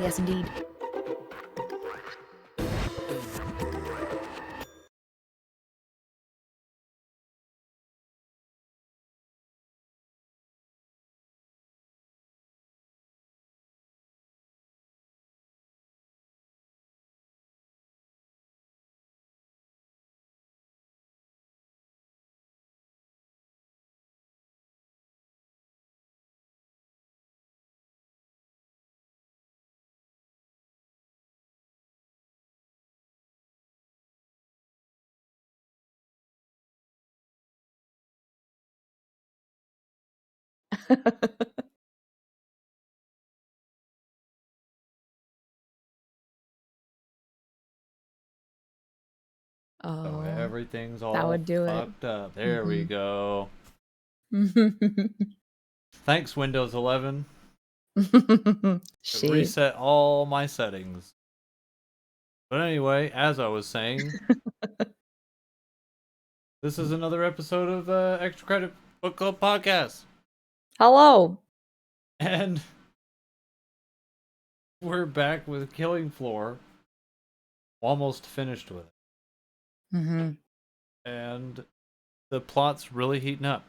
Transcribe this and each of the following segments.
Yes, indeed. So Oh, everything's that all would do it. fucked up. There we go. Mhm. Thanks, Windows 11. It Shit. reset all my settings. But anyway, as I was saying, this is another episode of Extra Credit Book Club Podcast. Hello. And we're back with Killing Floor. Almost finished with it. Mm-hmm. And the plot's really heating up.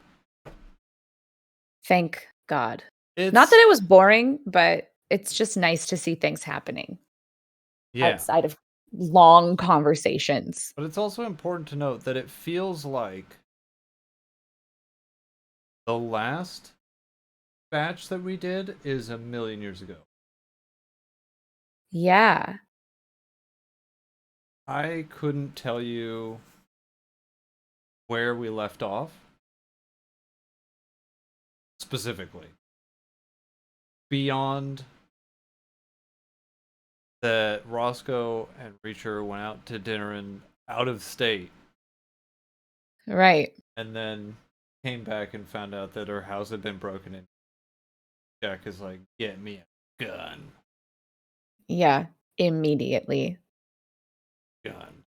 Thank God. Not that It's it was boring, but it's just nice to see things happening yeah, outside of long conversations. but it's also important to note that it feels like the last batch that we did is a million years ago. Yeah. I couldn't tell you where we left off specifically beyond that Roscoe and Reacher went out to dinner in out of state Right. and then came back and found out that her house had been broken in. Jack is like, get me a Yeah. Immediately. gun.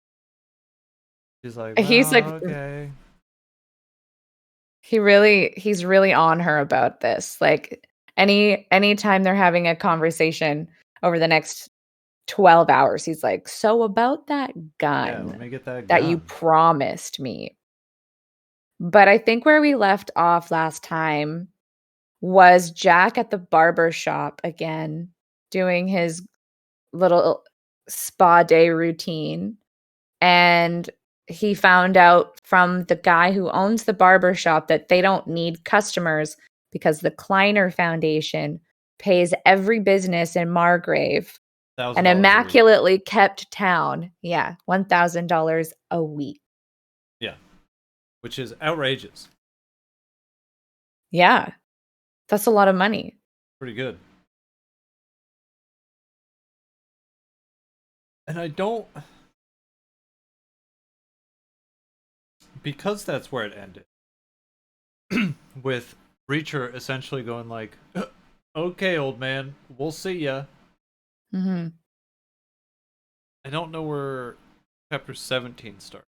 She's like, He's well, like okay. he's really on her about this. Like anytime they're having a conversation over the next 12 hours, he's like, "So about that Yeah, let gun me get that that you gun. promised me." But I think where we left off last time was Jack at the barber shop again, doing his little spa day routine, and he found out from the guy who owns the barber shop that they don't need customers because the Kleiner Foundation pays every business in Margrave an $1,000 a week. immaculately kept town. Yeah, $1,000 a week. Yeah, which is outrageous. Yeah, that's a lot of money. Pretty good. And I don't, because that's where it ended, with Reacher essentially going like, okay, old man, we'll see ya. Mhm. I don't know where chapter 17 starts.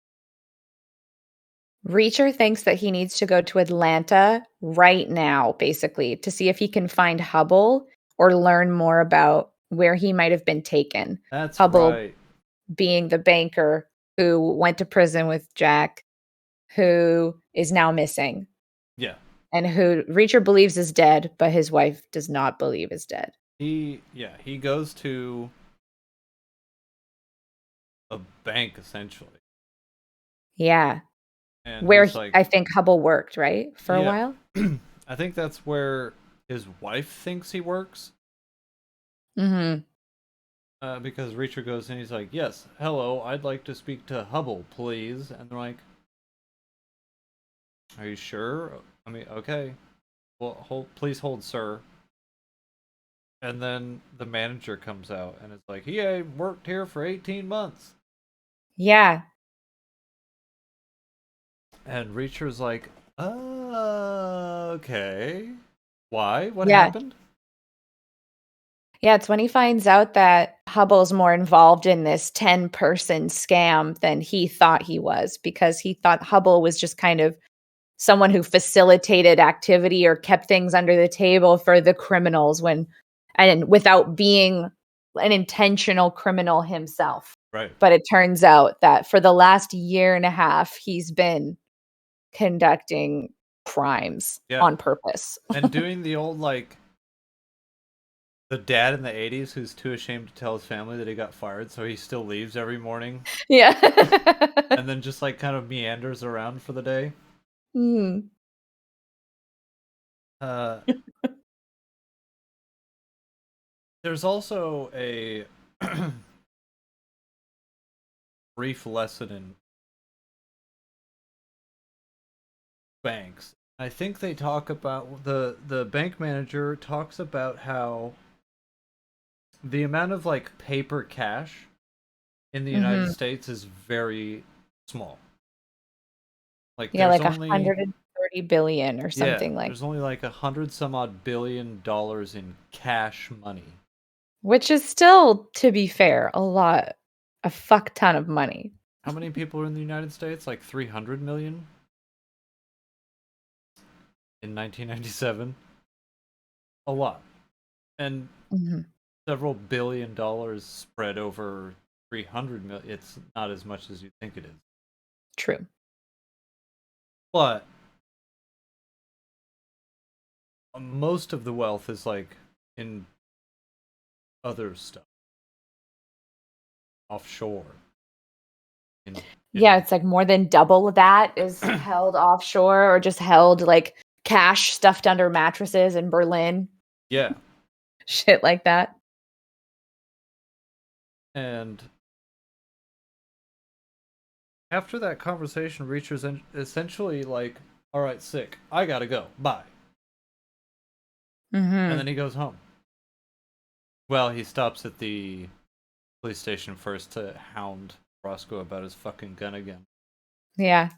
Reacher thinks that he needs to go to Atlanta right now, basically, to see if he can find Hubble or learn more about where he might have been taken. That's Hubble right. being the banker who went to prison with Jack, who is now missing, Yeah. and who Reacher believes is dead, but his wife does not believe is dead. He goes to a bank essentially. Yeah. And Where he's he, like, I think Hubble worked, right? For a yeah. while? I think that's where his wife thinks he works. Mhm. Because Reacher goes and he's like, yes, hello, I'd like to speak to Hubble, please. And they're like, are you sure? I mean, okay. Well, please hold, sir. And then the manager comes out and is like, he ain't worked here for 18 months. Yeah. And Reacher's like, okay. Why? What Yeah. happened? Yeah, it's when he finds out that Hubble's more involved in this 10-person scam than he thought he was, because he thought Hubble was just kind of someone who facilitated activity or kept things under the table for the criminals when and without being an intentional criminal himself. Right. But it turns out that for the last year and a half, he's been conducting crimes Yeah. on purpose. And doing the old, like, the dad in the 80s who's too ashamed to tell his family that he got fired, so he still leaves every morning Yeah. and then just, like, kind of meanders around for the day. Mm. Uh, there's also a brief lesson in banks. I think they talk about the bank manager talks about how the amount of like paper cash in the United Mhm. States is very small. Like Yeah, there's like only 130 billion or yeah, something like, there's only like 100 some odd billion in cash money. which is still, to be fair, a fuck ton of money. How many people are in the United States? Like 300 million in 1997. A lot. And Mhm. several $1 billion spread over 300 million. It's not as much as you think it is. True. But most of the wealth is like in other stuff offshore. In Yeah, in it's like more than double that is held offshore or just held like cash stuffed under mattresses in Berlin, yeah, shit like that. and after that conversation, Reacher's essentially like, "All right, sick. I gotta go. Bye." And then Mhm. he goes home. Well, he stops at the police station first to hound Roscoe about his fucking gun again. Yeah.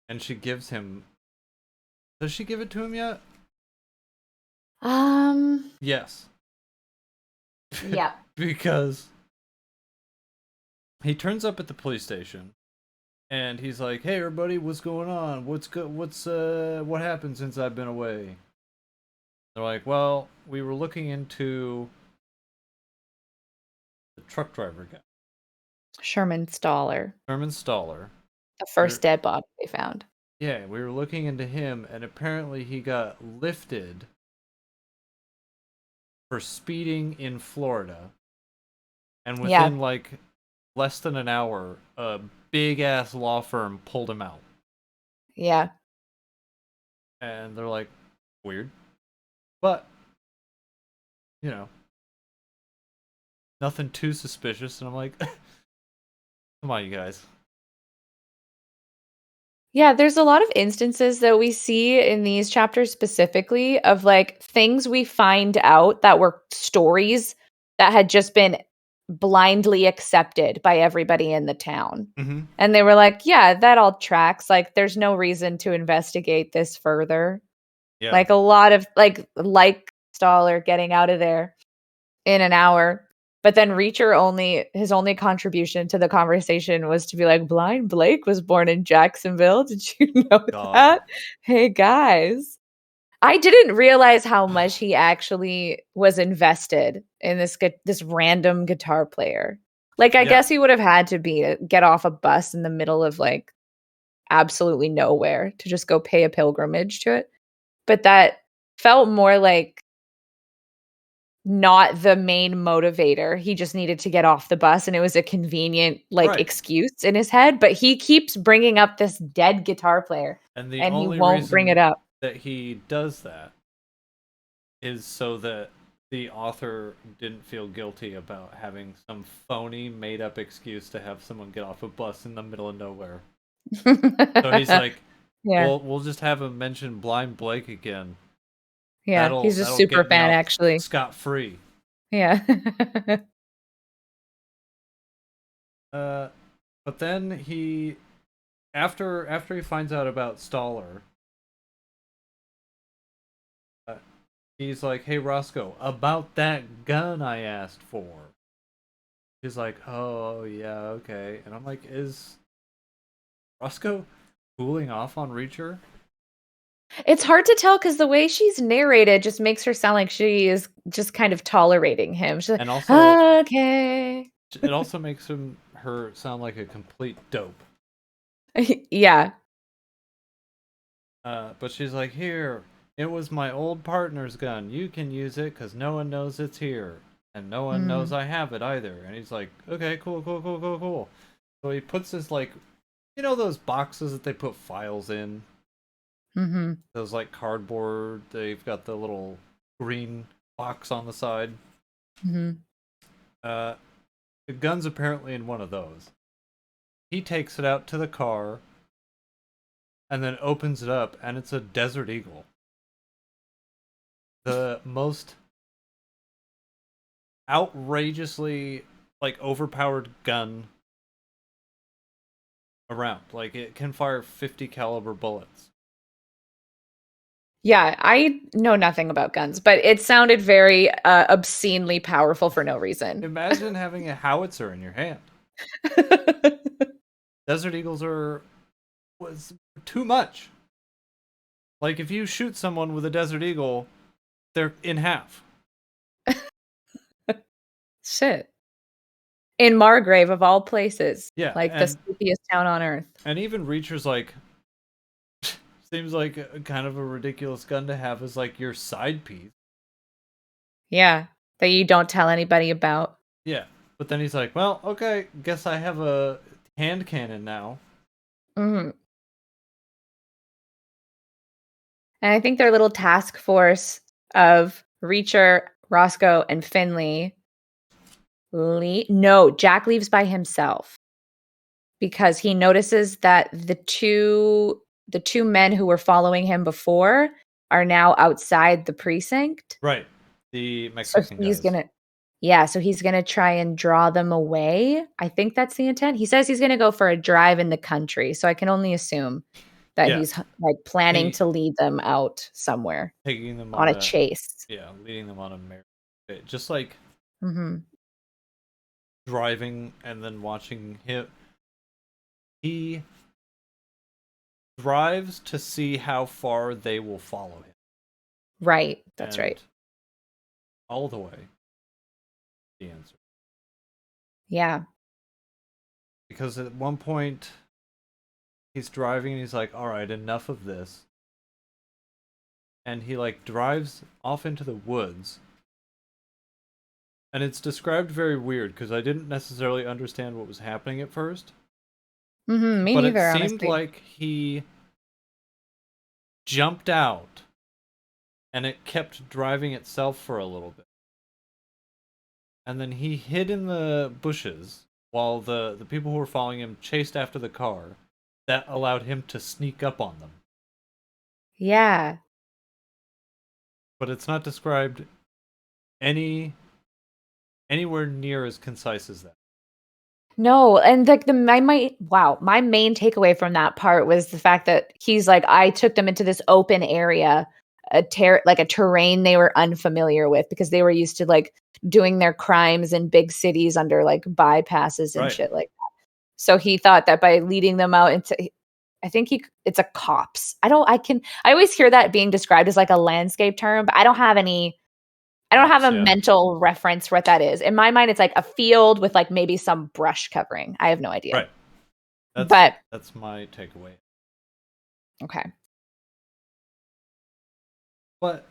And she gives him. Does she give it to him yet? Um, Yes. yeah. Because he turns up at the police station and he's like, "Hey everybody, what's going on? What happened since I've been away?" They're like, "Well, we were looking into the truck driver guy, Sherman Staller, Herman Stoller. the We're first dead body they found. Yeah, we were looking into him, and apparently he got lifted for speeding in Florida, and Yeah. within like less than an hour, a big ass law firm pulled him out." Yeah. And they're like, "Weird, but you know, nothing too suspicious." And I'm like, "Come on, you guys." Yeah, there's a lot of instances that we see in these chapters specifically of like things we find out that were stories that had just been blindly accepted by everybody in the town. Mm-hmm. And they were like, yeah, that all tracks. Like, there's no reason to investigate this further. Yeah, Like, a lot of like Stoller getting out of there in an hour. But then Reacher his only contribution to the conversation was to be like, Blind Blake was born in Jacksonville. Did you know God, that? Hey guys. I didn't realize how much he actually was invested in this random guitar player. Like I yeah, guess he would have had to be to get off a bus in the middle of like absolutely nowhere to just go pay a pilgrimage to it. But that felt more like not the main motivator. He just needed to get off the bus and it was a convenient like right. excuse in his head, but he keeps bringing up this dead guitar player And the and he only won't bring it reason up. that he does that is so that the author didn't feel guilty about having some phony made up excuse to have someone get off a bus in the middle of nowhere. So he's like, Yeah. we'll just have him mention Blind Blake again. Yeah, he's a That'll super get me fan off actually. scot free." Yeah. Uh, but then after he finds out about Stoller, uh, he's like, "Hey Roscoe, about that gun I asked for." He's like, "Oh yeah, okay." And I'm like, "Is Roscoe cooling off on Reacher?" It's hard to tell because the way she's narrated just makes her sound like she is just kind of tolerating him. She's like, And also, "Okay." it also makes her sound like a complete dope. Yeah. But she's like, "Here, it was my old partner's gun. You can use it because no one knows it's here, and no one knows Mm, I have it either." And he's like, "Okay, cool, cool, cool, cool, cool." So he puts this like, those boxes that they put files in, mhm, those like cardboard. They've got the little green box on the side. mhm. Uh, the gun's apparently in one of those. He takes it out to the car and then opens it up, and it's a Desert Eagle, the most outrageously like overpowered gun around. Like it can fire 50 caliber bullets. Yeah, I know nothing about guns, but it sounded very, obscenely powerful for no reason. Imagine having a howitzer in your hand. Desert Eagles was too much. Like if you shoot someone with a Desert Eagle, they're in half. Shit. In Margrave of all places, Yeah, like the sleepiest town on earth. and even Reacher's like, Seems like a kind of a ridiculous gun to have as like your side piece. Yeah, that you don't tell anybody about. Yeah. But then he's like, well, okay, guess I have a hand cannon now. Mhm. And I think their little task force of Reacher, Roscoe, and Finley no, Jack leaves by himself because he notices that the two men who were following him before are now outside the precinct. Right. The So Mexican he's guys. gonna yeah, so he's gonna try and draw them away. I think that's the intent. He says he's gonna go for a drive in the country, so I can only assume that Yeah. he's like planning He to lead them out somewhere taking them on on a a chase. yeah, leading them on a just like Mhm. driving and then watching him. He drives to see how far they will follow him, Right, that's right. and all the way the answer. Yeah. Because at one point he's driving and he's like, "All right, enough of this," and he like drives off into the woods. And it's described very weird because I didn't necessarily understand what was happening at first, Mhm, me but it neither, seemed honestly. like he jumped out and it kept driving itself for a little bit. And then he hid in the bushes while the people who were following him chased after the car. That allowed him to sneak up on them. Yeah. But it's not described any anywhere near as concise as that. No, and like my main takeaway from that part was the fact that he's like, I took them into this open area, like a terrain they were unfamiliar with because they were used to like doing their crimes in big cities under like bypasses and Right. shit like that. So he thought that by leading them out into I think it's a copse. I always hear that being described as like a landscape term, but I don't have Ops, a yeah. mental reference for what that is. In my mind, it's like a field with like maybe some brush covering. I have no idea. Right. That's But that's my takeaway. okay. But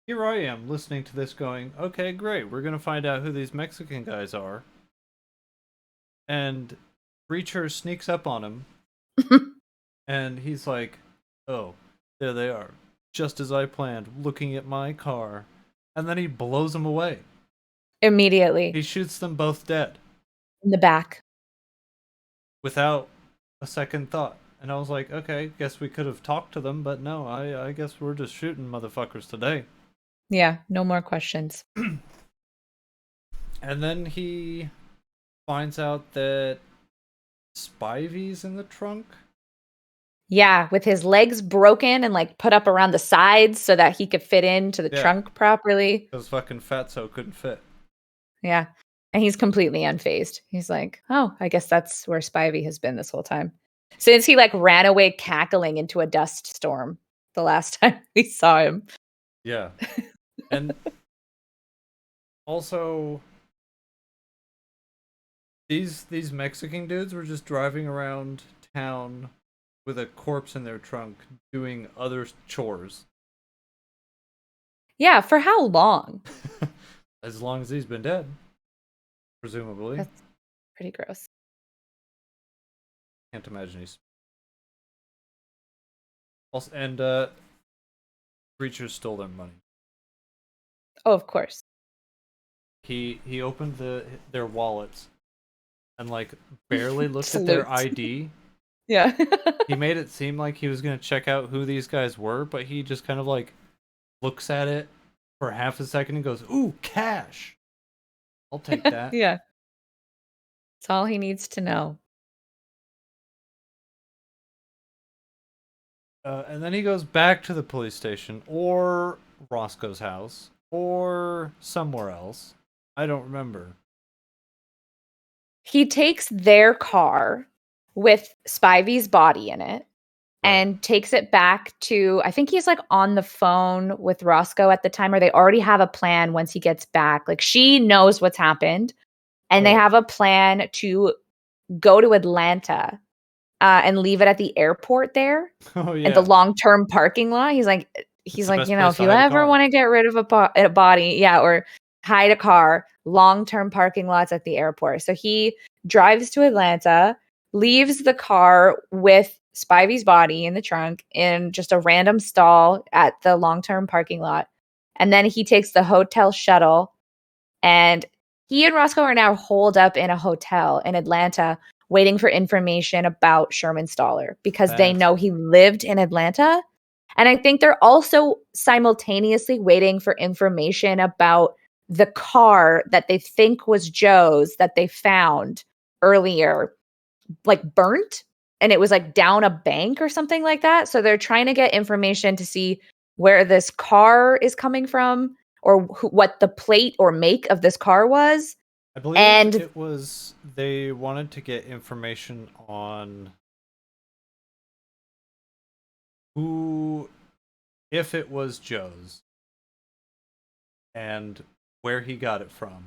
here I am listening to this going, okay, great, we're gonna find out who these Mexican guys are. And Reacher sneaks up on him and he's like, oh, there they are. Just as I planned, looking at my car. And then he blows them away. Immediately He shoots them both dead in the back. without a second thought. And I was like, okay, guess we could have talked to them, but no, I guess we're just shooting motherfuckers today. Yeah, no more questions. And then he finds out that Spivey's in the trunk. Yeah, with his legs broken and like put up around the sides so that he could fit into the Yeah, trunk properly. because fucking Fatso couldn't fit. Yeah. And he's completely unfazed. He's like, "Oh, I guess that's where Spivey has been this whole time." Since he like ran away cackling into a dust storm the last time we saw him. Yeah. And also these Mexican dudes were just driving around town with a corpse in their trunk doing other chores. Yeah, for how long? As long as he's been dead, presumably. That's pretty gross. Can't imagine he's also, and Breachers stole their money. Oh, of course. He opened their wallets and like barely looked at their Salute. ID. Yeah. He made it seem like he was gonna check out who these guys were, but he just kind of like looks at it for half a second and goes, "Ooh, cash! I'll take that." Yeah. It's all he needs to know. And then he goes back to the police station or Roscoe's house or somewhere else. I don't remember. He takes their car with Spivey's body in it Right. and takes it back to I think he's, like, on the phone with Roscoe at the time, or they already have a plan once he gets back. Like, she knows what's happened, and they Well, have a plan to go to Atlanta and leave it at the airport there Oh at the yeah. long-term parking lot. It's He's the like, best you know, place if to you hide a ever car. want to get rid of a body, yeah, or hide a car, long-term parking lots at the airport. So he drives to Atlanta, leaves the car with Spivey's body in the trunk in just a random stall at the long-term parking lot. And then he takes the hotel shuttle, and he and Roscoe are now holed up in a hotel in Atlanta waiting for information about Sherman Stoller because they That's know he lived in Atlanta. And I think they're also simultaneously waiting for information about the car that they think was Joe's that they found earlier, like burnt, and it was like down a bank or something like that. So they're trying to get information to see where this car is coming from or what the plate or make of this car was. I believe And it was they wanted to get information on who, if it was Joe's, and where he got it from,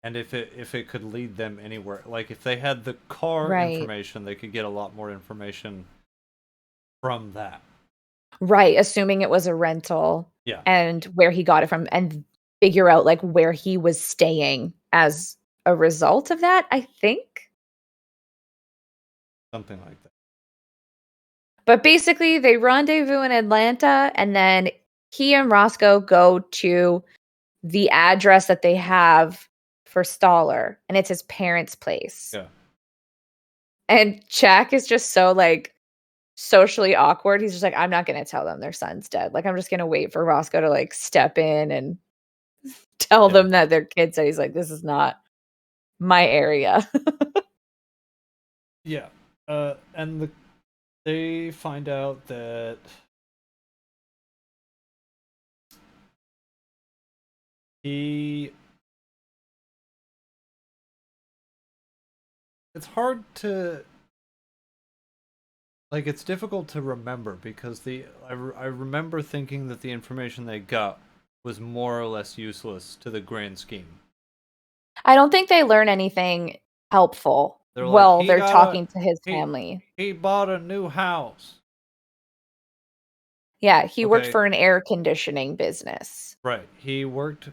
and if it could lead them anywhere. Like if they had the car right, information, they could get a lot more information from that. right, assuming it was a rental Yeah, and where he got it from and figure out like where he was staying as a result of that, I think. something like that. But basically, they rendezvous in Atlanta, and then he and Roscoe go to the address that they have for Stoller, and it's his parents' place. Yeah. And Jack is just so like socially awkward. He's just like, I'm not gonna tell them their son's dead. Like, I'm just gonna wait for Roscoe to like step in and tell Yeah. them that their kid said. He's like, this is not my area. Yeah. And they find out that he. It's hard to like. It's difficult to remember because I remember thinking that the information they got was more or less useless to the grand scheme. I don't think they learn anything helpful They're like while they're talking to his he family. he bought a new house. Yeah, he worked Okay, for an air conditioning business. right. He worked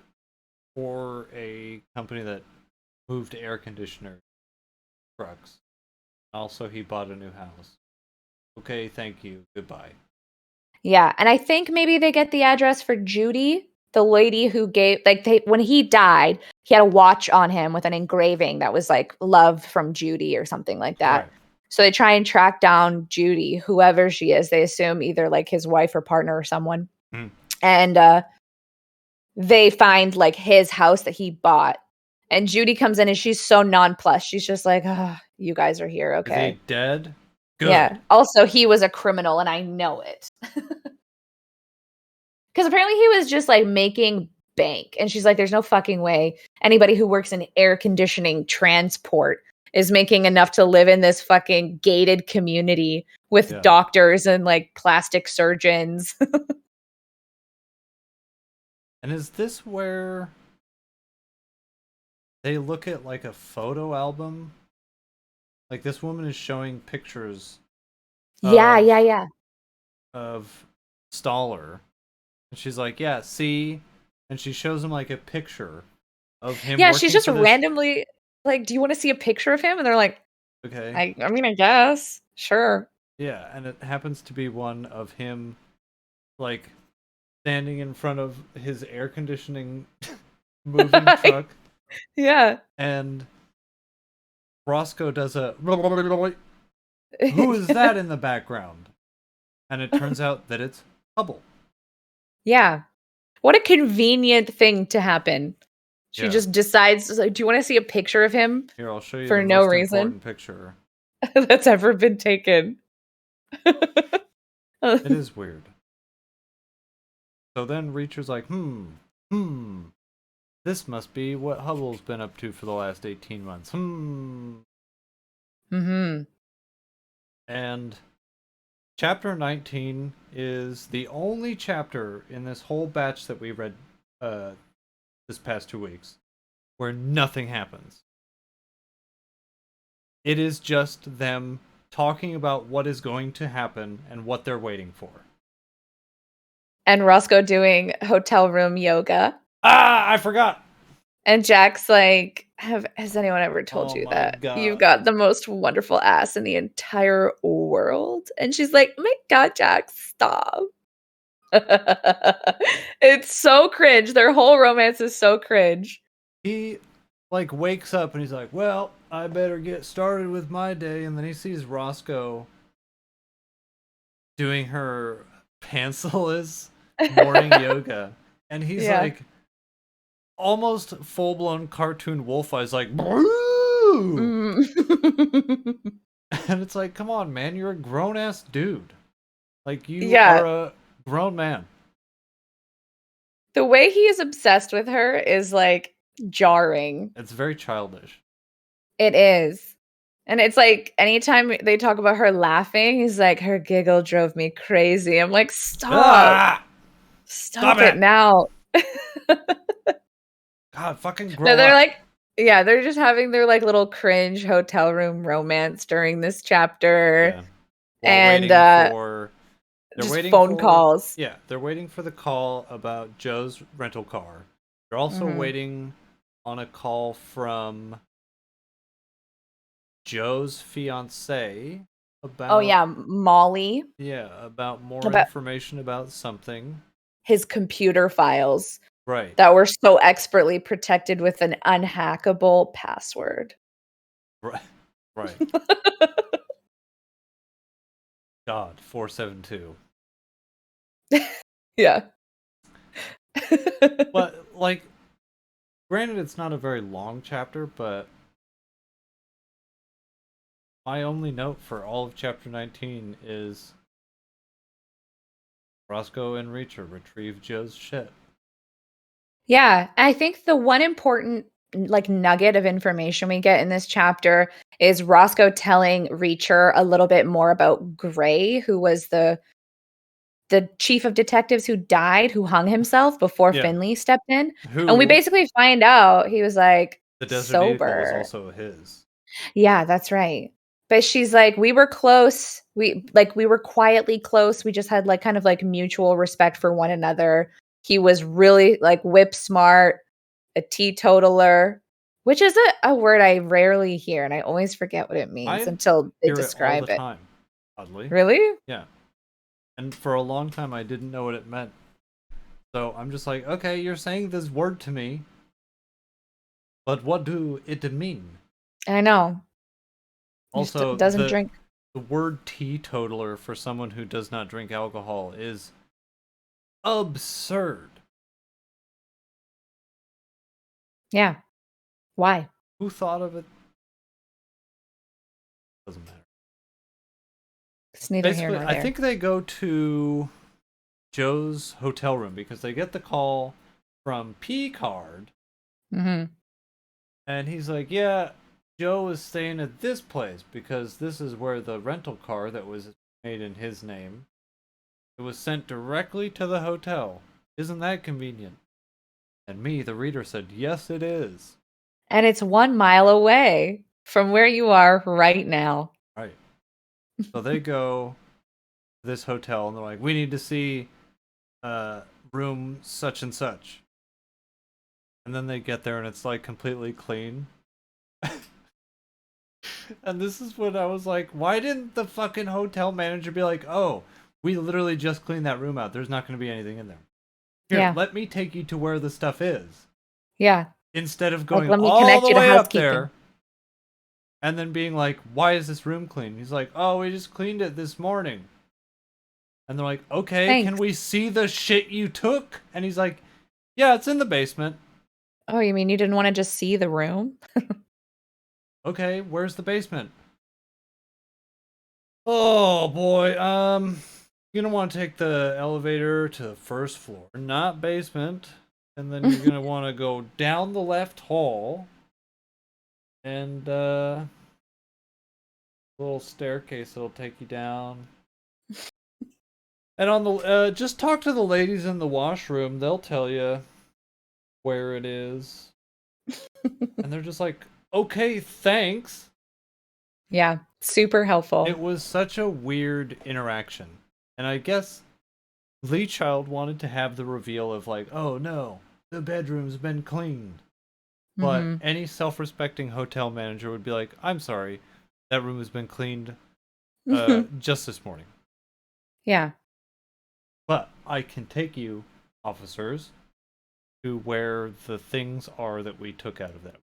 for a company that moved air conditioner trucks. Also, he bought a new house. Okay, thank you. Goodbye. Yeah, and I think maybe they get the address for Judy, the lady who gave like they when he died, he had a watch on him with an engraving that was like love from Judy or something like that. Right. So they try and track down Judy, whoever she is. They assume either like his wife or partner or someone. Mm. And they find like his house that he bought. And Judy comes in and she's so nonplussed. She's just like, oh, you guys are here, Is he okay. dead? Yeah. Good. Also, he was a criminal and I know it. Because apparently he was just like making bank. And she's like, there's no fucking way anybody who works in air conditioning transport is making enough to live in this fucking gated community with Yeah. doctors and like plastic surgeons. And is this where they look at like a photo album? Like this woman is showing pictures Yeah, of yeah, yeah. of Stoller. And she's like, "Yeah, see?" And she shows him like a picture of him Yeah, she's working just for this. randomly like, "Do you wanna see a picture of him?" And they're like, Okay. I mean, I guess. Sure." Yeah, and it happens to be one of him like standing in front of his air conditioning moving truck, Yeah. and Roscoe does a who is that in the background? And it turns out that it's Hubble. Yeah. What a convenient thing to happen. She Yeah. just decides, like, "Do you wanna see a picture of him?" Here, I'll show you the For no most reason important picture. that's ever been taken. It is weird. So then Reacher's like, hmm, this must be what Hubble's been up to for the last 18 months. Mhm. And chapter 19 is the only chapter in this whole batch that we read this past 2 weeks where nothing happens. It is just them talking about what is going to happen and what they're waiting for. And Roscoe doing hotel room yoga. Ah, I forgot. And Jack's like, has anyone ever told Oh you my that you've god. got the most wonderful ass in the entire world? And she's like, oh my God, Jack, stop. It's so cringe. Their whole romance is so cringe. He like wakes up and he's like, "Well, I better get started with my day." And then he sees Roscoe doing her pantsless morning yoga, and he's Yeah. like almost full-blown cartoon wolf eyes, like, "Boo!" Mm. And it's like, come on, man, you're a grown-ass dude. Like, you Yeah. are a grown man. The way he is obsessed with her is like jarring. It's very childish. It is. And it's like anytime they talk about her laughing, he's like, her giggle drove me crazy. I'm like, stop. Ah! Stop Stop it it! now. God, fucking No, grow they're up. like, yeah, they're just having their like little cringe hotel room romance during this chapter Yeah. While and waiting for They're just waiting phone for calls. yeah, they're waiting for the call about Joe's rental car. They're also Mhm. waiting on a call from Joe's fiance Oh about yeah, Molly about more about information about something. his computer files Right. that were so expertly protected with an unhackable password. Right. Right. God, 472. Yeah. But like granted it's not a very long chapter, but my only note for all of chapter 19 is Roscoe and Reacher retrieve Joe's shit. Yeah, I think the one important like nugget of information we get in this chapter is Roscoe telling Reacher a little bit more about Gray, who was the chief of detectives who died, who hung himself before Yeah. Finley stepped in. And we Who basically find out he was like the Desert Eagle was sober. also his. Yeah, that's right. But she's like, we were close. We were quietly close. We just had like kind of like mutual respect for one another. He was really like whip smart, a teetotaler, which is a word I rarely hear, and I always forget what it means I until they hear it all the describe it. time, oddly. Really? Yeah. And for a long time I didn't know what it meant. So I'm just like, okay, you're saying this word to me, but what do it mean? I know. He just Also, doesn't drink. the word teetotaler for someone who does not drink alcohol is absurd. Yeah. Why? Who thought of it? Doesn't matter. It's neither here Basically, nor I there. think they go to Joe's hotel room because they get the call from Picard, Mhm. and he's like, "Yeah, Joe is staying at this place because this is where the rental car that was made in his name, it was sent directly to the hotel. Isn't that convenient?" And me, the reader, said, "Yes, it is." And it's 1 mile away from where you are right now. Right. So they go to this hotel and they're like, "We need to see uh room such and such." And then they get there and it's like completely clean. And this is when I was like, why didn't the fucking hotel manager be like, "Oh, we literally just cleaned that room out. There's not going to be anything in there. Here, Yeah. let me take you to where the stuff is." Yeah. Instead of Like, going let me all connect the you to way up housekeeping. there and then being like, "Why is this room clean?" He's like, "Oh, we just cleaned it this morning." And they're like, "Okay, can Thanks. we see the shit you took?" And he's like, "Yeah, it's in the basement." Oh, you mean you didn't wanna just see the room? "Okay, where's the basement?" "Oh boy, you're gonna want to take the elevator to the first floor, not basement, and then you're gonna want to go down the left hall, and little staircase that'll take you down. And on the just talk to the ladies in the washroom; they'll tell you where it is." And they're just like, "Okay, thanks." Yeah. Super It helpful. was such a weird interaction. And I guess Lee Child wanted to have the reveal of like, oh no, the bedroom's been cleaned. But Mhm. any self-respecting hotel manager would be like, I'm sorry, that room has been cleaned just this morning. Yeah. But I can take you, officers, to where the things are that we took out of that.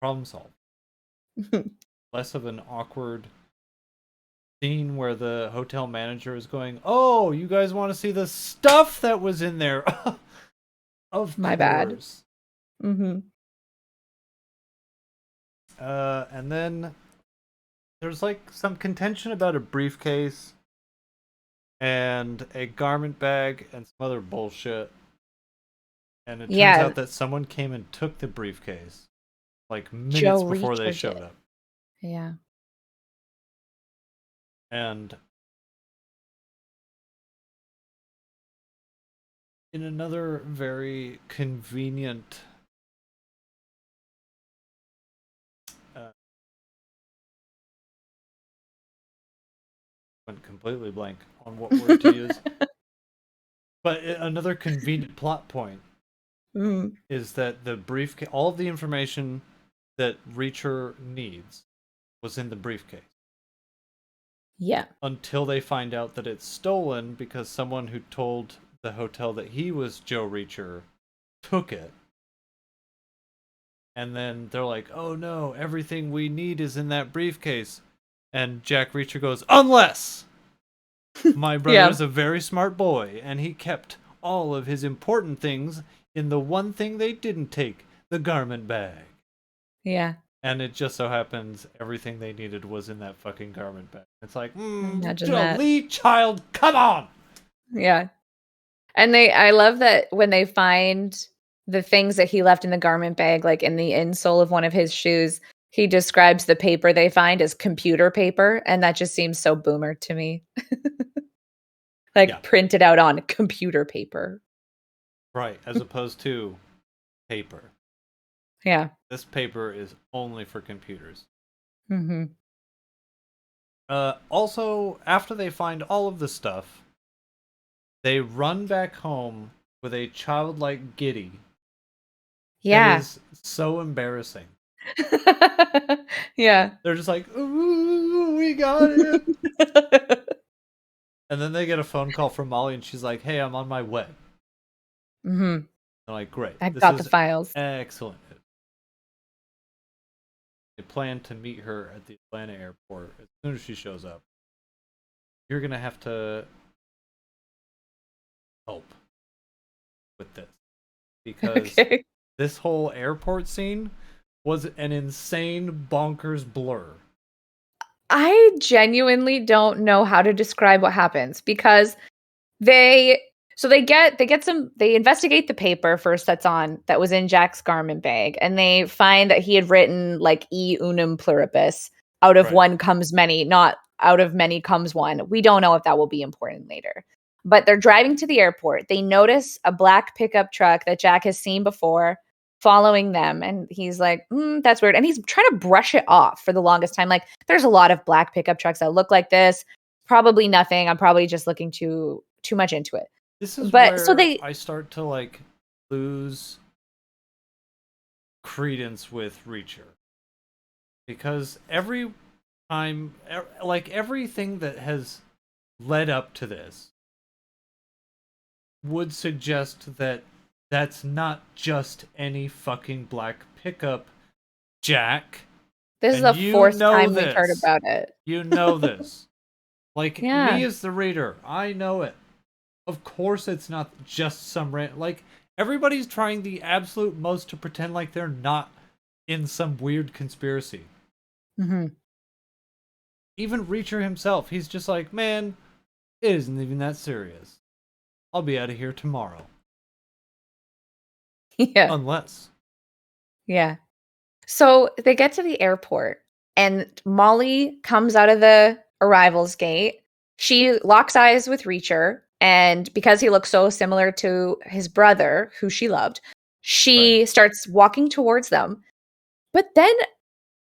Problem solved. Less of an awkward scene where the hotel manager is going, "Oh, you guys want to see the stuff that was in there?" Of My bad. course. Mhm. And then there's like some contention about a briefcase and a garment bag and some other bullshit. And it turns Yeah, out that someone came and took the briefcase like minutes Joe before they Reacher showed did. up. Yeah. And in another very convenient uh, went completely blank on what word to use, but another convenient plot point Mm. is that the briefcase, all of the information that Reacher needs was in the briefcase Yeah. until they find out that it's stolen because someone who told the hotel that he was Joe Reacher took it. And then they're like, oh no, everything we need is in that briefcase. And Jack Reacher goes, unless my brother Yeah. is a very smart boy and he kept all of his important things in the one thing they didn't take, the garment bag. Yeah. And it just so happens everything they needed was in that fucking garment bag. It's like, Imagine that. Lee Child, come on! Yeah. And I love that when they find the things that he left in the garment bag, like in the insole of one of his shoes, he describes the paper they find as computer paper, and that just seems so boomer to me. Yeah, Like printed out on computer paper. right. As opposed to paper. Yeah. This paper is only for computers. Mhm. Also, after they find all of the stuff, they run back home with a childlike giddy that Yeah. is so embarrassing. Yeah. They're just like, ooh, we got it. And then they get a phone call from Molly, and she's like, hey, I'm on my way. Mhm. They're like, great. I've This got the is files. excellent. They plan to meet her at the Atlanta airport as soon as she shows up. You're going to have to help with this because Okay. this whole airport scene was an insane bonkers blur. I genuinely don't know how to describe what happens because they they investigate the paper first that was in Jack's garment bag, and they find that he had written like "E unum pluribus," out of Right. one comes many, not out of many comes one. We don't know if that will be important later. But they're driving to the airport. They notice a black pickup truck that Jack has seen before following them, and he's like, that's weird. And he's trying to brush it off for the longest time. Like, there's a lot of black pickup trucks that look like this. Probably nothing. I'm probably just looking too much into it. This is But so where they I start to like lose credence with Reacher because every time, like everything that has led up to this would suggest that that's not just any fucking black pickup, Jack. this is And the you fourth know time we've heard this. about it. You know this. Like me Yeah. as the reader, I know it. Of course it's not just some like everybody's trying the absolute most to pretend like they're not in some weird conspiracy. Mhm. Even Reacher himself, he's just like, man, it isn't even that serious. I'll be out of here tomorrow. Yeah. Unless. Yeah. So they get to the airport and Molly comes out of the arrivals gate. She locks eyes with Reacher, and because he looks so similar to his brother, who she loved, Right. she starts walking towards them. But then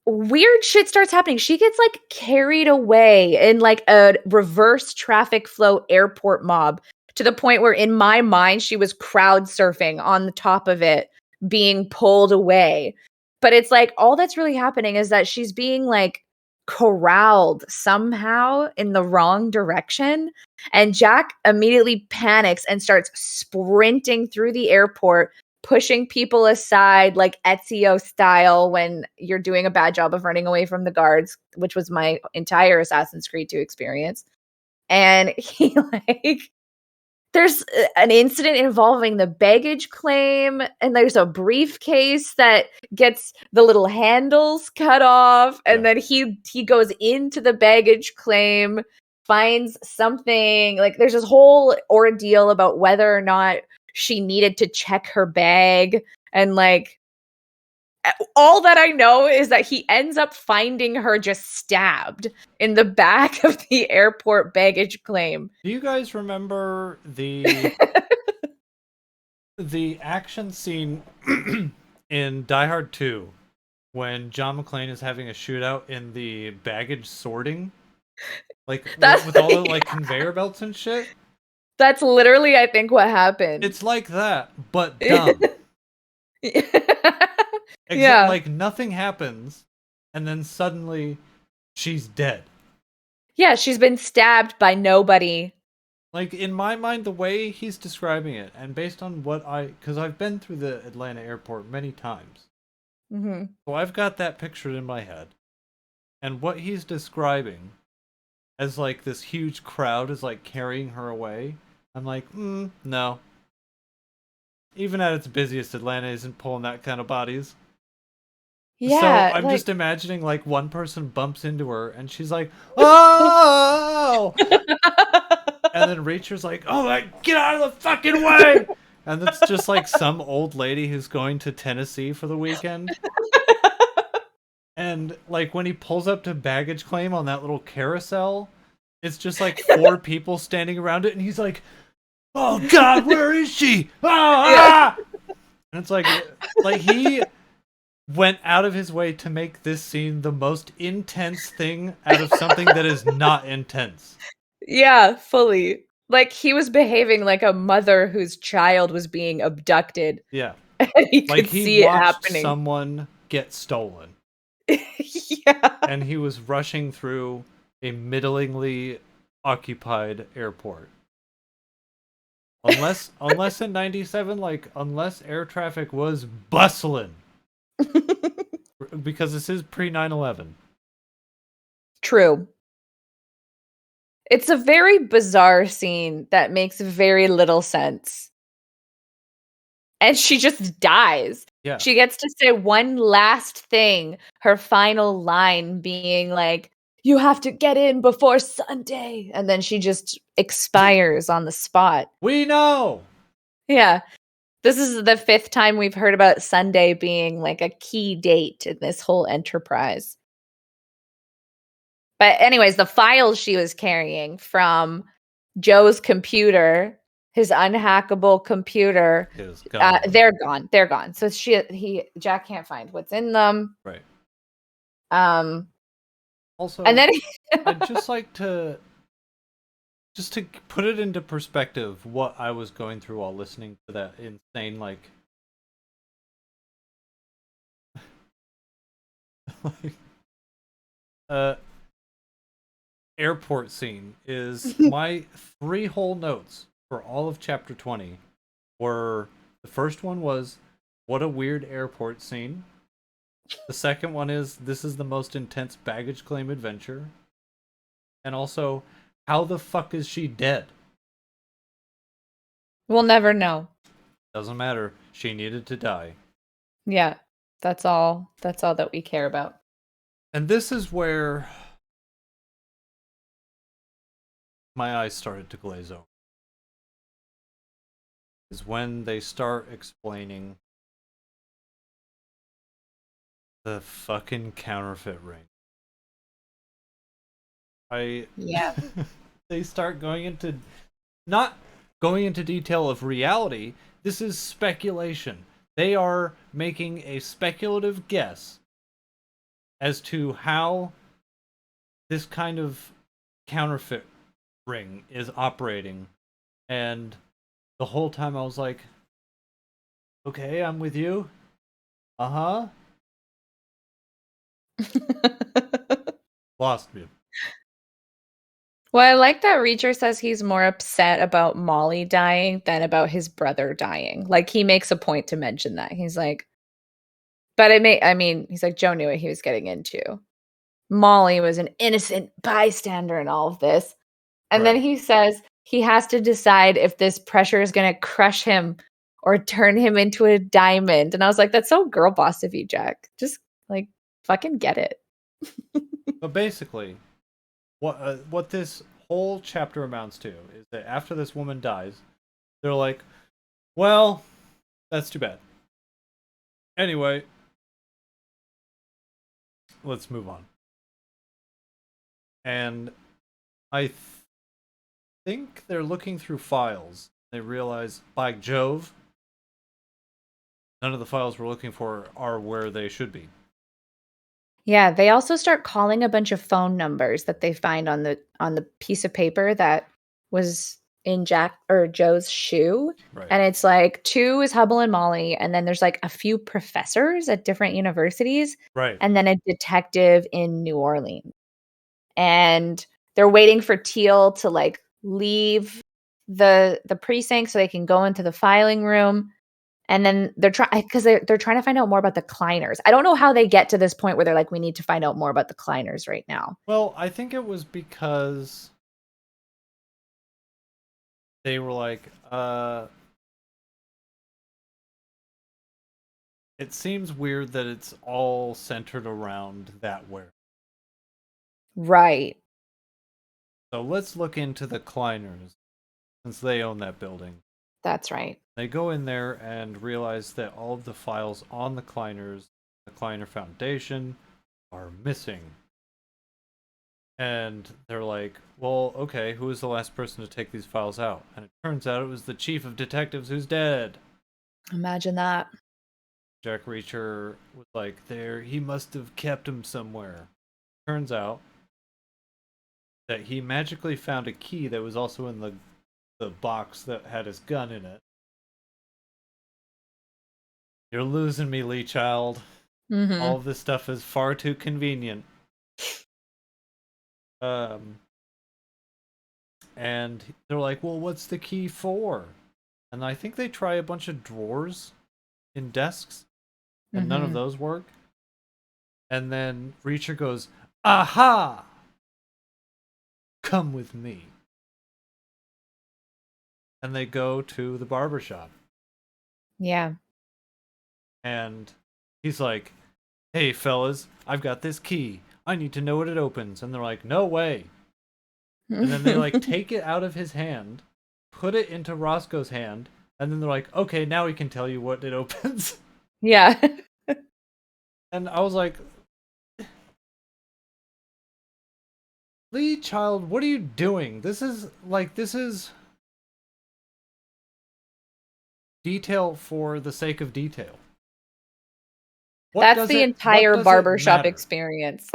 weird shit starts happening. She gets like carried away in like a reverse traffic flow airport mob to the point where in my mind she was crowd surfing on the top of it, being pulled away. But it's like all that's really happening is that she's being like corralled somehow in the wrong direction. And Jack immediately panics and starts sprinting through the airport, pushing people aside like Ezio style when you're doing a bad job of running away from the guards, which was my entire Assassin's Creed 2 experience. And he like there's an incident involving the baggage claim, and there's a briefcase that gets the little handles cut off, and then he goes into the baggage claim, finds something, like there's this whole ordeal about whether or not she needed to check her bag, and like all that I know is that he ends up finding her just stabbed in the back of the airport baggage claim. Do you guys remember the action scene in Die Hard 2 when John McClane is having a shootout in the baggage sorting? Like with all the like conveyor belts and shit? That's literally, I think, what happened. It's like that, but dumb. Yeah. Like nothing happens, and then suddenly she's dead. Yeah, she's been stabbed by nobody. Like, in my mind, the way he's describing it, and based on what because I've been through the Atlanta airport many times. Mm-hmm. So I've got that pictured in my head. And what he's describing as, like, this huge crowd is, like, carrying her away. I'm like, no. Even at its busiest, Atlanta isn't pulling that kind of bodies. Yeah. So I'm just imagining, like, one person bumps into her, and she's like, oh! And then Reacher's like, oh, get out of the fucking way! And it's just, like, some old lady who's going to Tennessee for the weekend. And, like, when he pulls up to baggage claim on that little carousel, it's just, like, 4 people standing around it, and he's like, oh, God, where is she? Ah! And it's like he went out of his way to make this scene the most intense thing out of something that is not intense. Yeah, fully. Like, he was behaving like a mother whose child was being abducted. Yeah. And he could see it happening. Someone get stolen. Yeah. And he was rushing through a middlingly occupied airport. Unless in 97, like, unless air traffic was bustling. Because this is pre 9/11. True. It's a very bizarre scene that makes very little sense. And she just dies. Yeah. She gets to say one last thing, her final line being like, you have to get in before Sunday. And then she just expires on the spot. We know! Yeah. This is the 5th time we've heard about Sunday being like a key date in this whole enterprise. But anyways, the files she was carrying from Joe's computer, his unhackable computer, they're gone. They're gone. So Jack can't find what's in them. Right. Also, and then I'd just like to put it into perspective what I was going through while listening to that insane airport scene is my 3 whole notes for all of chapter 20 were, the first one was, what a weird airport scene. The second one is, this is the most intense baggage claim adventure. And also, how the fuck is she dead? We'll never know. Doesn't matter. She needed to die. Yeah, that's all that we care about. And this is where my eyes started to glaze over. Is when they start explaining the fucking counterfeit ring. They start going into, not going into detail of reality. This is speculation. They are making a speculative guess as to how this kind of counterfeit ring is operating. And the whole time I was like, okay, I'm with you. Uh huh. Lost me. Well, I like that Reacher says he's more upset about Molly dying than about his brother dying. Like, he makes a point to mention that. He's like, but I mean, he's like, Joe knew what he was getting into. Molly was an innocent bystander in all of this. And then Right. he says he has to decide if this pressure is going to crush him or turn him into a diamond. And I was like, that's so girl boss of you, Jack. Just like fucking get it. But basically, what this whole chapter amounts to is that after this woman dies, they're like, well, that's too bad. Anyway, let's move on. And I think they're looking through files. They realize, by Jove, none of the files we're looking for are where they should be. Yeah, they also start calling a bunch of phone numbers that they find on the piece of paper that was in Jack or Joe's shoe. Right. And it's like two is Hubble and Molly, and then there's like a few professors at different universities, Right. and then a detective in New Orleans. And they're waiting for Teal to like leave the precinct so they can go into the filing room. And then they're trying because they're trying to find out more about the Kleiners. I don't know how they get to this point where they're like, we need to find out more about the Kleiners right now. Well, I think it was because they were like, it seems weird that it's all centered around that where. Right. So let's look into the Kleiners, since they own that building. That's right. They go in there and realize that all of the files on the Kleiners, the Kleiner Foundation, are missing. And they're like, well, okay, who was the last person to take these files out? And it turns out it was the chief of detectives who's dead. Imagine that. Jack Reacher was like, there, he must have kept him somewhere. Turns out that he magically found a key that was also in the box that had his gun in it. You're losing me, Lee Child. All Mhm. of this stuff is far too convenient. Um, and they're like, well, what's the key for? And I think they try a bunch of drawers in desks, and none of Mhm. those work. And then Reacher goes, aha! Come with me. And they go to the barber shop. Yeah. And he's like, hey, fellas, I've got this key. I need to know what it opens. And they're like, no way. And then they like take it out of his hand, put it into Roscoe's hand, and then they're like, okay, now we can tell you what it opens. Yeah. And I was like, Lee Child, what are you doing? This is detail for the sake of detail. That's the What entire does it barbershop matter? experience.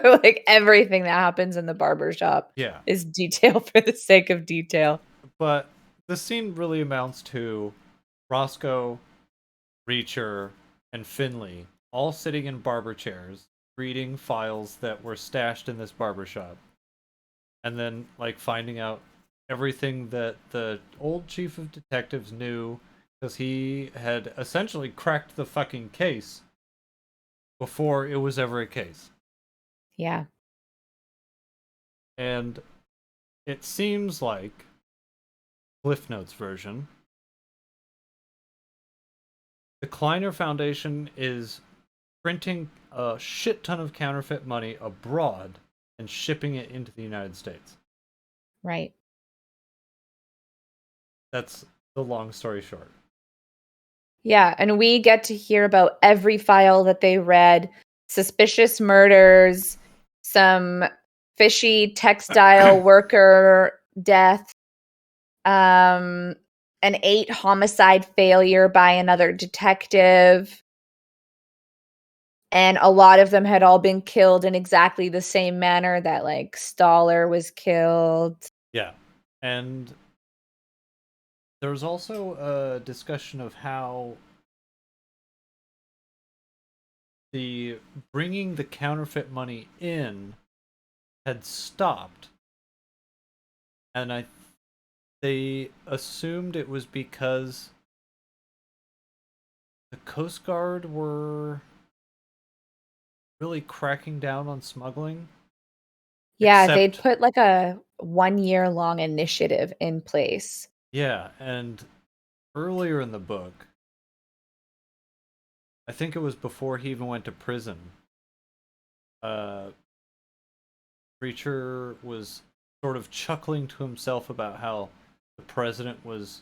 Like, everything that happens in the barbershop Yeah. is detail for the sake of detail. But the scene really amounts to Roscoe, Reacher, and Finley all sitting in barber chairs, reading files that were stashed in this barber shop, and then like finding out everything that the old chief of detectives knew because he had essentially cracked the fucking case before it was ever a case. Yeah. And it seems like Cliff Notes version, the Kleiner Foundation is printing a shit ton of counterfeit money abroad and shipping it into the United States. Right. That's the long story short. Yeah, and we get to hear about every file that they read, suspicious murders, some fishy textile worker death, um, an 8 homicide failure by another detective. And a lot of them had all been killed in exactly the same manner that, like, Staller was killed. Yeah. And there was also a discussion of how the bringing the counterfeit money in had stopped, and they assumed it was because the Coast Guard were really cracking down on smuggling. Yeah, they'd Except, put, like, a one-year-long initiative in place. yeah, and earlier in the book, I think it was before he even went to prison, uh, Reacher was sort of chuckling to himself about how the president was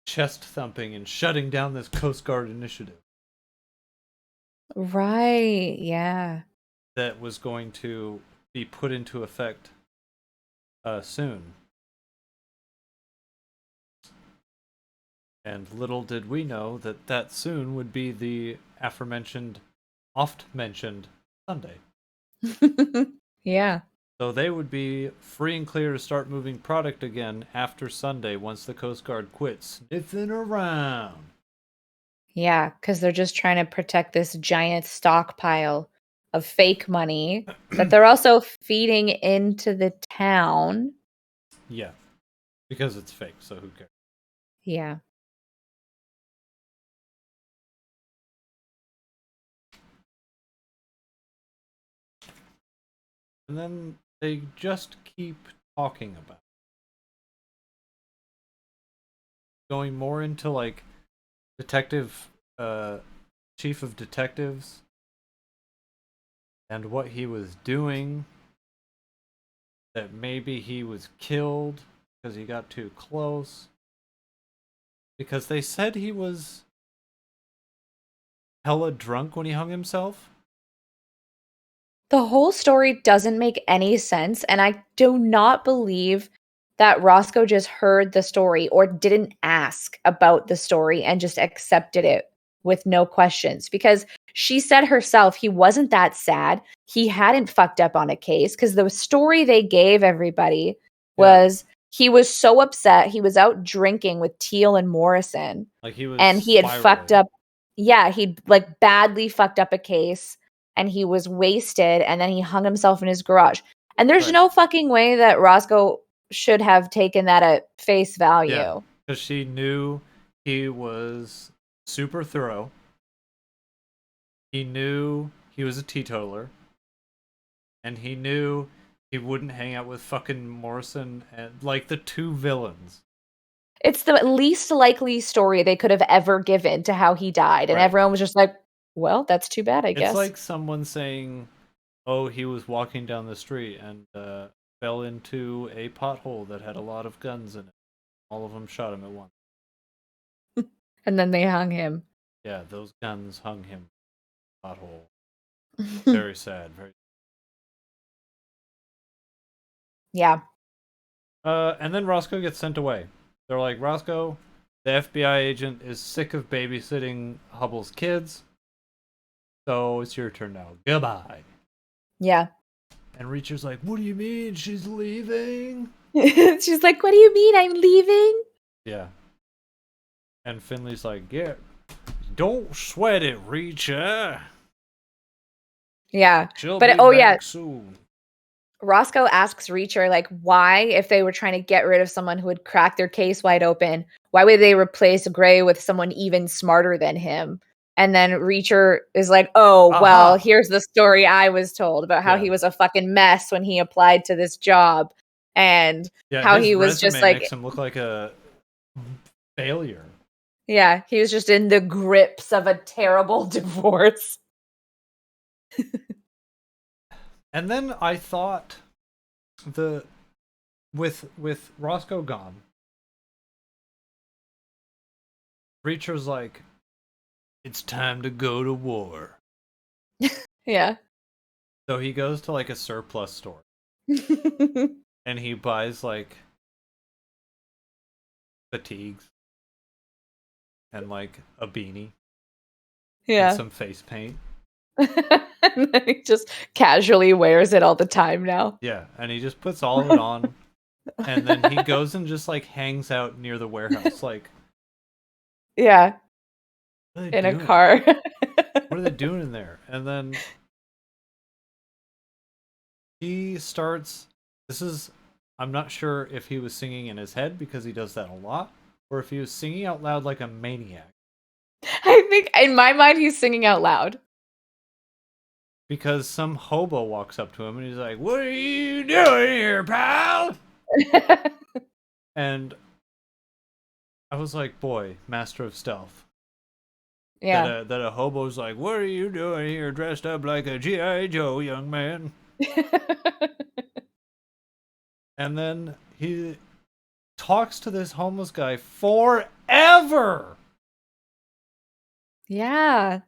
chest thumping and shutting down this Coast Guard initiative Right, yeah. that was going to be put into effect soon. And little did we know that that soon would be the aforementioned, oft mentioned Sunday. Yeah. So they would be free and clear to start moving product again after Sunday once the Coast Guard quits sniffing around. Yeah, because 'cause they're just trying to protect this giant stockpile of fake money that they're also feeding into the town. Yeah, because it's fake, so who cares? Yeah. And then they just keep talking about it. Going more into like detective chief of detectives and what he was doing, that maybe he was killed because he got too close, because they said he was hella drunk when he hung himself. The whole story doesn't make any sense, and I do not believe that Roscoe just heard the story or didn't ask about the story and just accepted it with no questions, because she said herself he wasn't that sad. He hadn't fucked up on a case because the story they gave everybody Yeah, was he was so upset. He was out drinking with Teal and Morrison, like he was and he had fucked spiraling. up. Yeah, he'd like badly fucked up a case and he was wasted and then he hung himself in his garage. And there's Right. no fucking way that Roscoe should have taken that at face Yeah, value. because she knew he was super thorough. He knew he was a teetotaler, and he knew he wouldn't hang out with fucking Morrison and like the two villains. It's the least likely story they could have ever given to how he died. And Right. everyone was just like, well, that's too bad, I It's guess. like someone saying, "Oh, he was walking down the street and fell into a pothole that had a lot of guns in it. All of them shot him at once." And then they hung him. Yeah, those guns hung him. Pothole. Very sad. Very. Yeah. And then Roscoe gets sent away. They're like, Roscoe, the FBI agent is sick of babysitting Hubble's kids, so it's your turn now. Goodbye. Yeah. And Reacher's like, what do you mean she's leaving? She's like, what do you mean I'm leaving? Yeah. And Finley's like, yeah, don't sweat it, Reacher. Yeah. She'll But be oh yeah, back soon. Roscoe asks Reacher, like, why, if they were trying to get rid of someone who would crack their case wide open, why would they replace Gray with someone even smarter than him? And then Reacher is like, oh, well, Aha. here's the story I was told about how Yeah. he was a fucking mess when he applied to this job and Yeah, how his he was just resume like, makes him look like a failure. yeah, he was just in the grips of a terrible divorce. And then I thought the with Roscoe gone, Reacher's like, it's time to go to war. Yeah. So he goes to like a surplus store and he buys like fatigues and like a beanie and Yeah. some face paint. And then he just casually wears it all the time now. Yeah, and he just puts all of it on, and then he goes and just like hangs out near the warehouse. Like, Yeah, what are they in a doing? car. What are they doing in there? And then he starts. This is. I'm not sure if he was singing in his head because he does that a lot, or if he was singing out loud like a maniac. I think in my mind he's singing out loud. Because some hobo walks up to him and he's like, "What are you doing here, pal?" And I was like, "Boy, master of stealth." Yeah. That a hobo's like, "What are you doing here, dressed up like a GI Joe, young man?" And then he talks to this homeless guy forever. Yeah.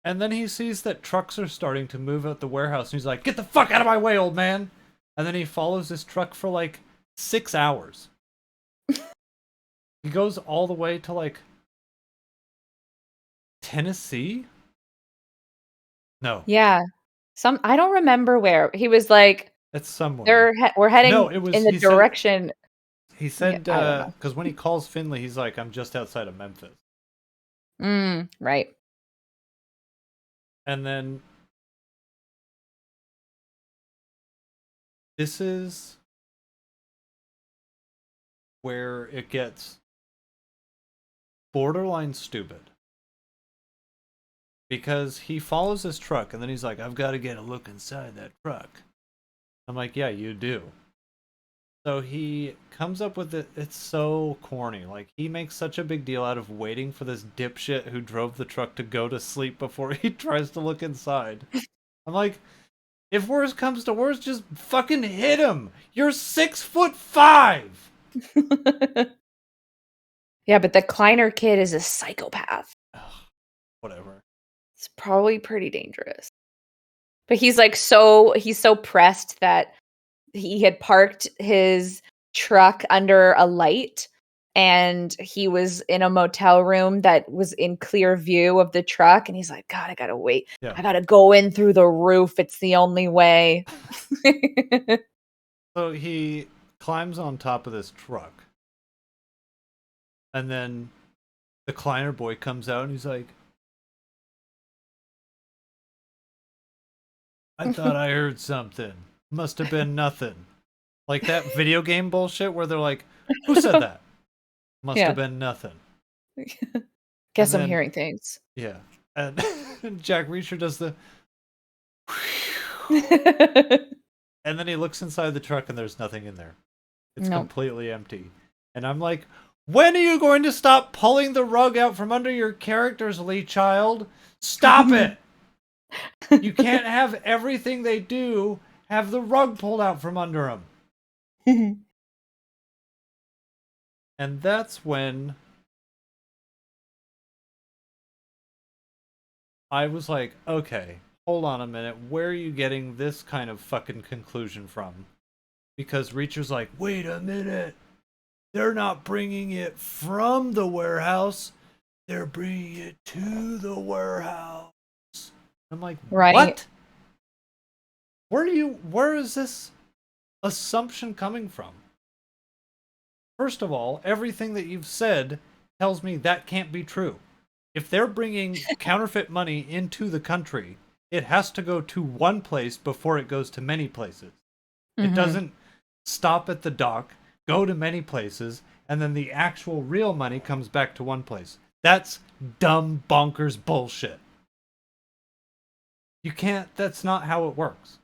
And then he sees that trucks are starting to move out the warehouse, and he's like, "Get the fuck out of my way, old man!" And then he follows this truck for like 6 hours. He goes all the way to like Tennessee? No, Yeah. I don't remember where. He was like, it's somewhere. we're No, heading it in was. the direction. He Yeah, said I don't know. because when he calls Finley, he's like, "I'm just outside of Memphis," Right. and then this is where it gets borderline stupid because he follows this truck and then he's like, "I've got to get a look inside that truck." I'm like, "Yeah, you do." So he comes up with it. It's so corny. Like, he makes such a big deal out of waiting for this dipshit who drove the truck to go to sleep before he tries to look inside. I'm like, if worse comes to worse, just fucking hit him. You're 6'5". Yeah, but the Kleiner kid is a psychopath. Ugh, whatever. It's probably pretty dangerous. But he's so pressed that he had parked his truck under a light and he was in a motel room that was in clear view of the truck and he's like, "God, I gotta wait. Yeah. I gotta go in through the roof. It's the only way." So he climbs on top of this truck, and then the Kleiner boy comes out and he's like, "I thought I heard something. Must have been nothing." Like that video game bullshit where they're like, "Who said that?" Must have Yeah. been nothing. And Guess I'm then, hearing things. yeah. And Jack Reacher does the. And then he looks inside the truck and there's nothing in there. It's No. completely empty. And I'm like, when are you going to stop pulling the rug out from under your characters, Lee Child? Stop it! You can't have everything they do have the rug pulled out from under them. And that's when I was like, okay, hold on a minute. Where are you getting this kind of fucking conclusion from? Because Reacher's like, wait a minute. They're not bringing it from the warehouse. They're bringing it to the warehouse. I'm like, Right. what? Where is this assumption coming from? First of all, everything that you've said tells me that can't be true. If they're bringing counterfeit money into the country, it has to go to one place before it goes to many places. It Mhm. doesn't stop at the dock, go to many places, and then the actual real money comes back to one place. That's dumb, bonkers bullshit. You can't, that's not how it works.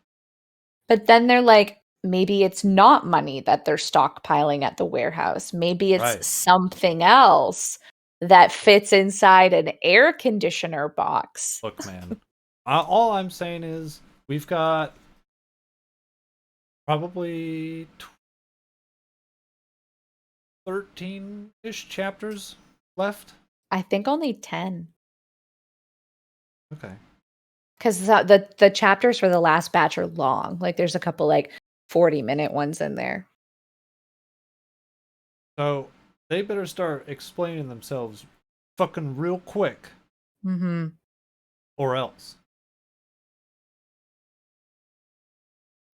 But then they're like, maybe it's not money that they're stockpiling at the warehouse. Maybe it's Right. something else that fits inside an air conditioner box. Look, man, all I'm saying is we've got probably 13-ish chapters left. I think only 10. Okay. 'Cause the chapters for the last batch are long. Like, there's a couple, like, 40-minute ones in there. So they better start explaining themselves fucking real quick Mhm. or else.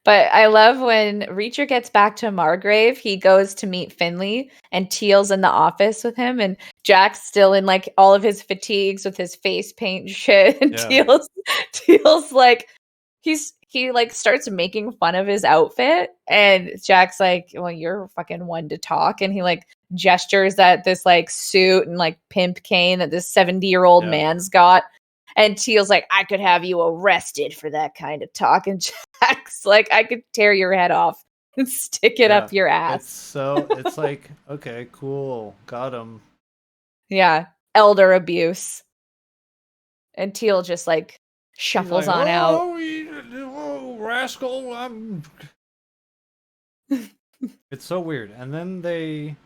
But I love when Reacher gets back to Margrave, he goes to meet Finley and Teal's in the office with him and Jack's still in like all of his fatigues with his face paint shit and Yeah. Teal's like he like starts making fun of his outfit and Jack's like, "Well, you're fucking one to talk." And he like gestures at this like suit and like pimp cane that this 70-year-old Yeah. man's got. And Teal's like, "I could have you arrested for that kind of talk." And Jack's like, "I could tear your head off and stick it Yeah. up your ass." It's like, okay, cool. Got him. Yeah. Elder abuse. And Teal just like He's shuffles like, on out. oh, rascal, I'm. It's so weird. And then they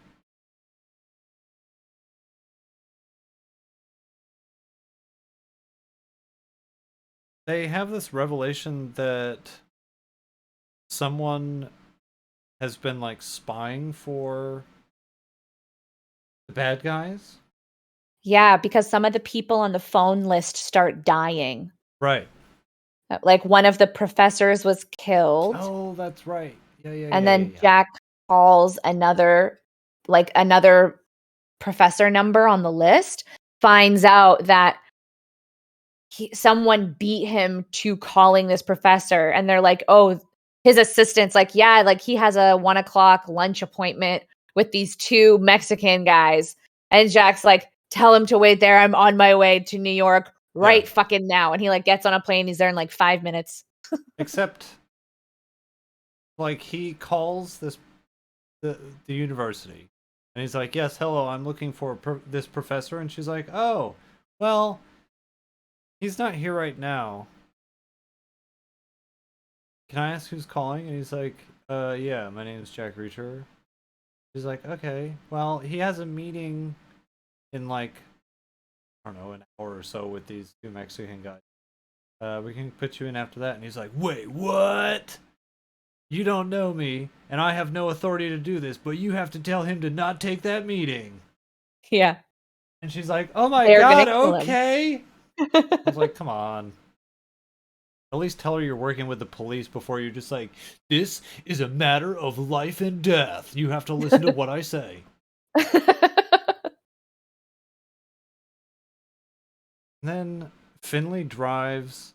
have this revelation that someone has been like spying for the bad guys. Yeah, because some of the people on the phone list start dying. Right. Like one of the professors was killed. Oh, that's right. Yeah, yeah, And yeah, yeah, then yeah. Jack calls another professor number on the list, finds out that someone beat him to calling this professor. And they're like, "Oh, his assistant's like, yeah, like he has a 1 o'clock lunch appointment with these two Mexican guys." And Jack's like, "Tell him to wait there. I'm on my way to New York Yeah. right fucking now." And he like gets on a plane. He's there in like 5 minutes. Except, like, he calls the university, and he's like, "Yes, hello, I'm looking for this professor," and she's like, "Oh, well, he's not here right now. Can I ask who's calling?" And he's like, yeah, my name is Jack Reacher." She's like, "Okay, well, he has a meeting in like, I don't know, an hour or so with these two Mexican guys. We can put you in after that." And he's like, "Wait, what? You don't know me, and I have no authority to do this, but you have to tell him to not take that meeting." Yeah. And she's like, "Oh my They're gonna god, kill him. okay." I was like, come on. At least tell her you're working with the police before you're just like, "This is a matter of life and death. You have to listen to what I say." And then Finley drives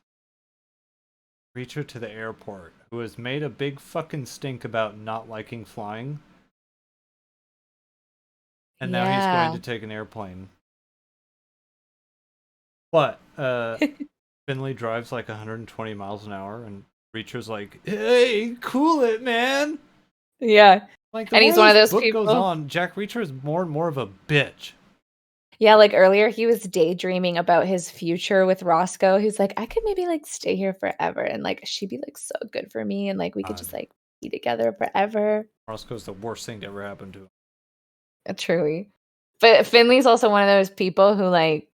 Reacher to the airport, who has made a big fucking stink about not liking flying. And now he's going Yeah. to take an airplane. But Finley drives like 120 miles an hour, and Reacher's like, "Hey, cool it, man." Yeah. Like, the And more he's one of this those book goes people. on, Jack Reacher is more and more of a bitch. Yeah, like earlier he was daydreaming about his future with Roscoe. He's like, "I could maybe like stay here forever and like she'd be like so good for me and like we could God, just like be together forever." Roscoe's the worst thing to ever happen to him. Truly. But Finley's also one of those people who like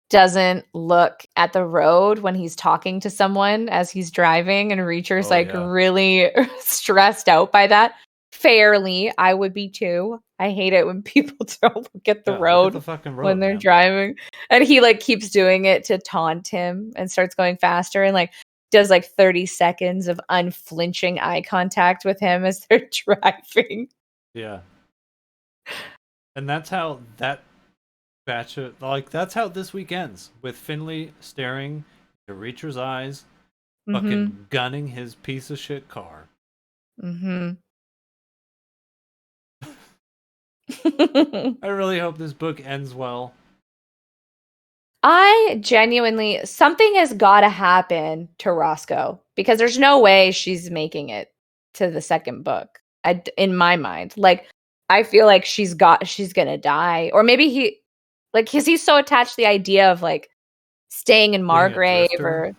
doesn't look at the road when he's talking to someone as he's driving, and Reacher's Oh, like yeah. really stressed out by that. Fairly, I would be too. I hate it when people don't look at the Yeah, look at the road fucking when road, they're man. driving. And he like keeps doing it to taunt him and starts going faster and like does like 30 seconds of unflinching eye contact with him as they're driving. Yeah. And that's how that batch of, like, that's how this week ends, with Finley staring into Reacher's eyes, Mhm. fucking gunning his piece of shit car. Mhm. I really hope this book ends well. I genuinely something has gotta happen to Roscoe because there's no way she's making it to the second book. In my mind. Like, I feel like she's gonna die. Or maybe he like, 'cause he's so attached to the idea of, like, staying in Being a Margrave drifter. or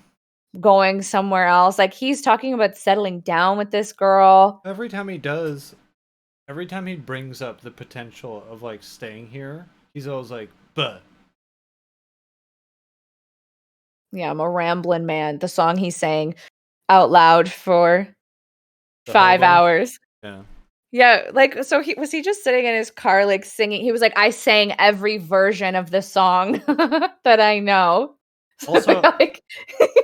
going somewhere else. Like, he's talking about settling down with this girl. Every time he brings up the potential of like staying here, he's always like, "But." Yeah, I'm a rambling man. The song he sang out loud for The 5 hobo. hours. Yeah. Yeah, like, so he just sitting in his car, like, singing he was like, "I sang every version of the song that I know." Also, Like,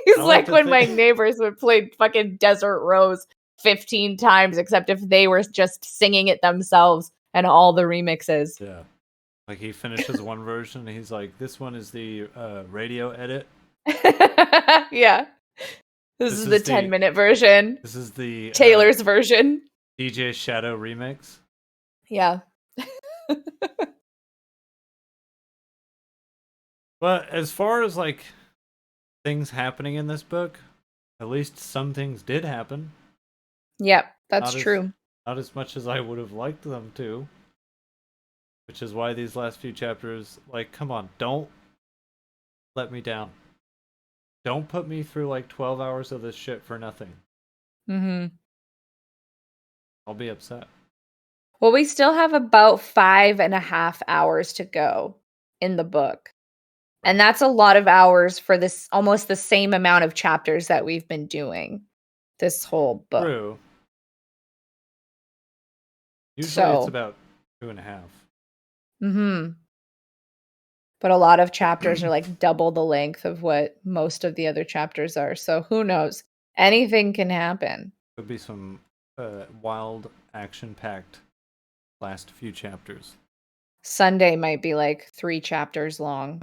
he's I like like to when my think. neighbors would play fucking Desert Rose 15 times, except if they were just singing it themselves and all the remixes. Yeah. Like he finishes one version and he's like, this one is the radio edit. Yeah. This This is the is the 10-minute version. this is the Taylor's version. DJ Shadow remix. Yeah. But as far as like things happening in this book, at least some things did happen. Yep, that's Not as true. not as much as I would have liked them to. Which is why these last few chapters, like, come on, don't let me down. Don't put me through like 12 hours of this shit for nothing. Mhm. I'll be upset. Well, we still have about 5.5 hours to go in the book. Right. And that's a lot of hours for this almost the same amount of chapters that we've been doing this whole book. True. Usually it's So, about 2.5. mhm. But a lot of chapters are like double the length of what most of the other chapters are. So who knows? Anything can happen. Could be some wild, action-packed last few chapters. Sunday might be like 3 chapters long.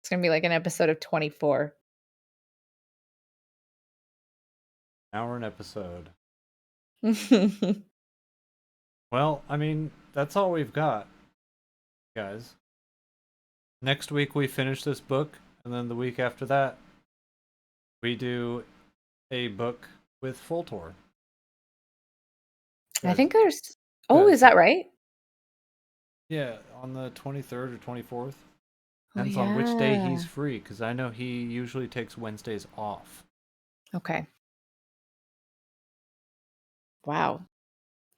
It's going to be like an episode of 24. Hour an episode. Well, I mean, that's all we've got, guys. Next week we finish this book, and then the week after that, we do a book with Full Tour. I Guys, think there's Oh, guys, is that right? yeah, on the 23rd or 24th. Oh, Depends on which day yeah. he's free, because I know he usually takes Wednesdays off. Okay. Wow.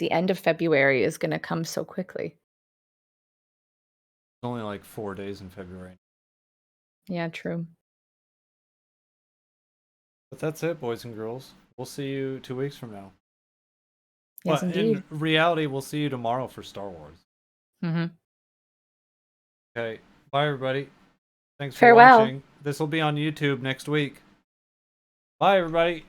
The end of February is gonna come so quickly. It's only like 4 days in February. Yeah, true. But that's it, boys and girls. We'll see you 2 weeks from now. Yes, Well, in indeed. reality, we'll see you tomorrow for Star Wars. Mhm. Okay, bye everybody. Thanks for Farewell. watching. This will be on YouTube next week. Bye everybody.